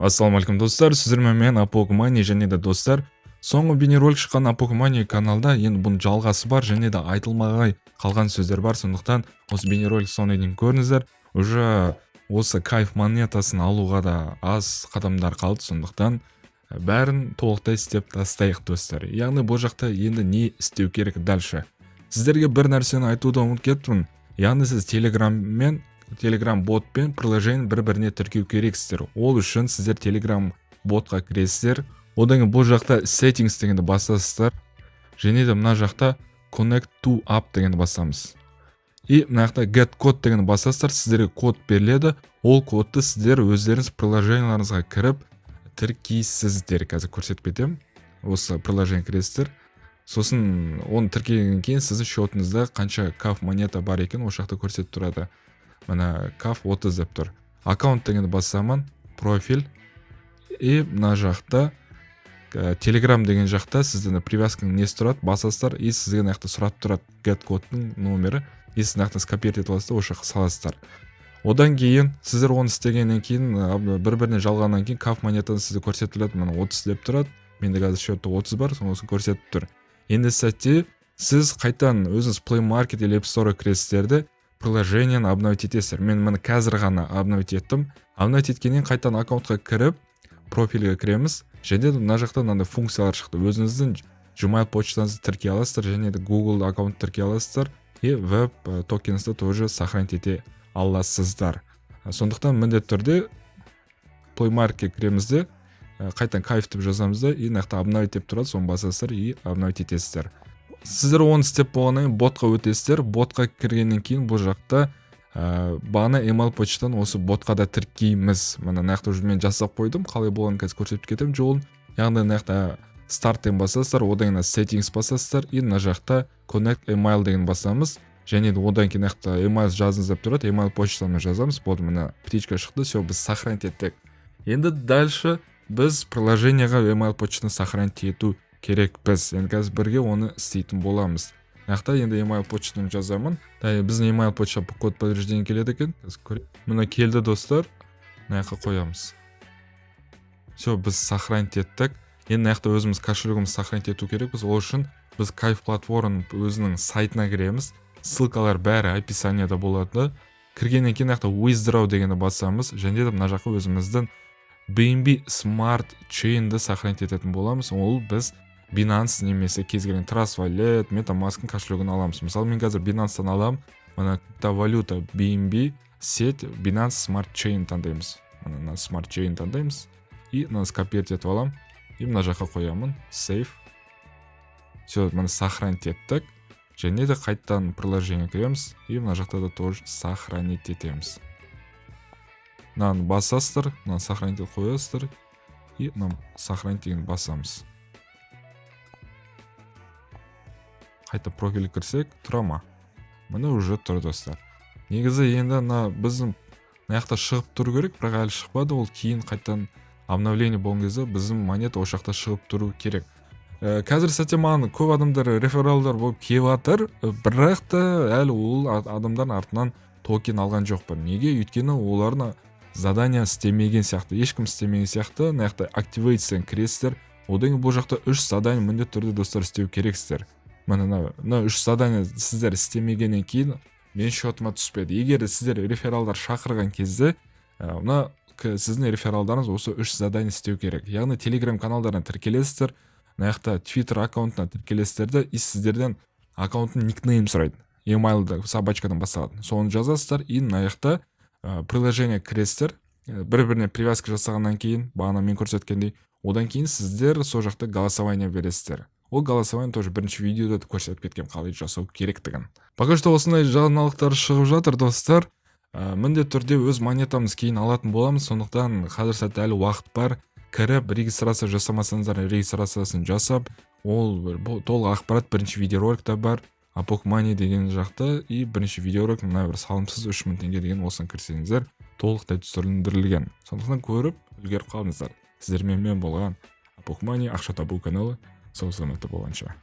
Ассалаумағалейкум достар, сіздермен мен Апокумани және де достар. Соңғы бейнеролик шыққан Апокумани каналда енді бұның жалғасы бар және де айтылмай қалған сөздер бар. Сондықтан осы бейнеролик соңына дейін көріңіздер. Уже осы кайф монетасын алуға да аз қадамдар қалды, сондықтан бәрін толықтай істеп тастайық достар. Яғни бұл жақта енді не істеу керек дальше? Сіздерге бір нәрсені айтуды ұмытып кеттім. Яғни сіз Telegram ботпен приложение бір-біріне тіркеу керексіздер. Ол үшін сіздер Telegram ботқа кіресіздер. Одан кейін бұл жақта settings дегенді басасыздар. Және де мына жақта connect to app дегенді басамыз. И мына жақта get code дегенді басасыздар. Сіздерге код беріледі. Ол кодты сіздер өздеріңіз приложенияларыңызға кіріп тіркейсіздер. Қазір көрсетіп кетемін. Осы приложение кіресіздер. Сосын оны тіркегеннен кейін сіздің счетыңызда қанша каф монета бар екен ол жақта көрсетіп тұрады. Мына каф 30 деп тұр. Аккаунт дегенді басамын, профиль. И мына жақта Telegram деген жақта сіздің привязканың несі тұрады, басасыздар. И сізге мына жақта сұрап тұрады get кодтың номері. И сіз мына жақта скопировать етіп аласыздар, ол жаққа саласыздар. Одан кейін сіздер оны істегеннен кейін бір-біріне жалғаннан кейін каф монетаны сізге көрсетіледі. Мына 30 деп тұрады. Менде қазір счетта 30 бар, соны көрсетіп тұр. Енді сәтте сіз қайтан өзіңіз Play Market или App Store кіресіздерді приложениені обновить етесіздер. Мен мұны қазір ғана обновить еттім. Обновить еткеннен қайтан аккаунтқа кіріп, профильге кіреміз. Және де мына жақта мынандай функциялар шықты. Өзіңіздің Gmail почтаңызды тіркей аласыздар, және де Google аккаунт тіркей аласыздар. И веб токеніңізді тоже сохранить ете аласыздар. Сондықтан міндетті түрде Play Marketке кіремізде, қайтан кайф деп жазамызда, и мына жақта обновить деп тұрады, соны басасыздар и обновить етесіздер. Сіздер оны істеп болғаннан кейін ботқа өтесіздер. Ботқа кіргеннен кейін бұл жақта бағана email почтаны осы ботқа да тіркейміз. Мына жақта уже мен жасап қойдым. Қалай болғанын қазір көрсетіп кетемін жолын. Яғни мына жақта старттен басасыздар, одан кейін settings басасыздар, и мына жақта connect email деген басамыз. Және де одан кейін мына жақта email жазыңыз деп тұрады. Email почтаны жазамыз. Болды, мына птичка шықты. Все, біз сохранить еттік. Енді дальше біз приложениеға email почтаны сохранить ету керекпіз. Енді қазір бірге оны істейтін боламыз. Мына енді email почтаны жазамын. Біздің email почта код подтверждение келеді екен. Мына келді достар. Мына жаққа қоямыз. Все, біз сохранить еттік. Енді мына өзіміз кошелегімізді сохранить ету керекпіз. Ол үшін біз кайф платформаның өзінің сайтына кіреміз. Ссылкалар бәрі описанияда болады. Кіргеннен кейін мына withdraw дегенді басамыз. Және де мына жаққа өзіміздің BNB Smart Chain'ді сохранить ететін боламыз. Ол біз Binance немесе кез келген Trust Wallet, MetaMask'ın кошелегін аламыз. Мысалы мен қазір Binance'дан аламын. Мына криптовалюта BNB сеть Binance Smart Chain таңдаймыз. Мына Smart Chain таңдаймыз. И мына скопировать етіп аламын. И мына жаққа қоямын. Save. Все, мына сохранить еттік. Және де қайтадан приложение кіреміз. И мына жақта да тоже сохранить етеміз. Мынаны басасыздар, мынаны сохранить етіп қоясыздар. И мына сохранить деген басамыз. Қайта профиль кірсек, тұра ма? Міне уже тұр достар. Негізі енді біздің мына жақта шығып тұру керек, бірақ әлі шықпады. Ол кейін қайтадан обновление болған кезде біздің монета ол жақта шығып тұру керек. Қазір сәтте маған көп адамдар рефералдар болып келіп жатыр, бірақ та әлі ол адамдардың артынан токен алған жоқпын. Неге? Өйткені олардың задания істемеген сияқты, ешкім істемеген сияқты. Мына жақта activate-тен кіресіздер. Одан кейін бұл жақта 3 задание міндетті түрде достар істеу керексіздер. Мына 3 задание сіздер істемегеннен кейін мен счетыма түспеді. Егер сіздер рефералдар шақырған кезде, мына сіздің рефералдарыңыз осы 3 задание істеу керек. Яғни Telegram каналдарына тіркелесіздер, мына жақта Twitter аккаунтына тіркелесіздер, и сіздерден аккаунттың никнейм сұрайды. Email'да собачкадан басталады. Соны жазасыздар, и мына жақта приложение кіресіздер. Бір-біріне привязка жасағаннан кейін, бағана мен көрсеткендей, одан кейін сіздер сол жақта голосование бересіздер. Ол голосование тоже бірінші видеода көрсетіп кеткен қалай жасау керектігін. Пока что осындай жаңалықтар шығып жатыр достар. Міндетті түрде өз монетамыз кейін алатын боламыз. Сондықтан қазір сәтте әлі уақыт бар. Кіріп регистрация жасамасаңыздар регистрациясын жасап, ол толық ақпарат бірінші видеороликта бар. Apokumani деген жақта, и бірінші видеоролик мына бір салымсыз 3000 теңге деген осыны кірсеңіздер толықтай түсірілдірілген. Сондықтан көріп үлгеріп қалыңыздар. Сіздермен мен болған Apokumani ақша табу каналы. Сол саламатта болғанша.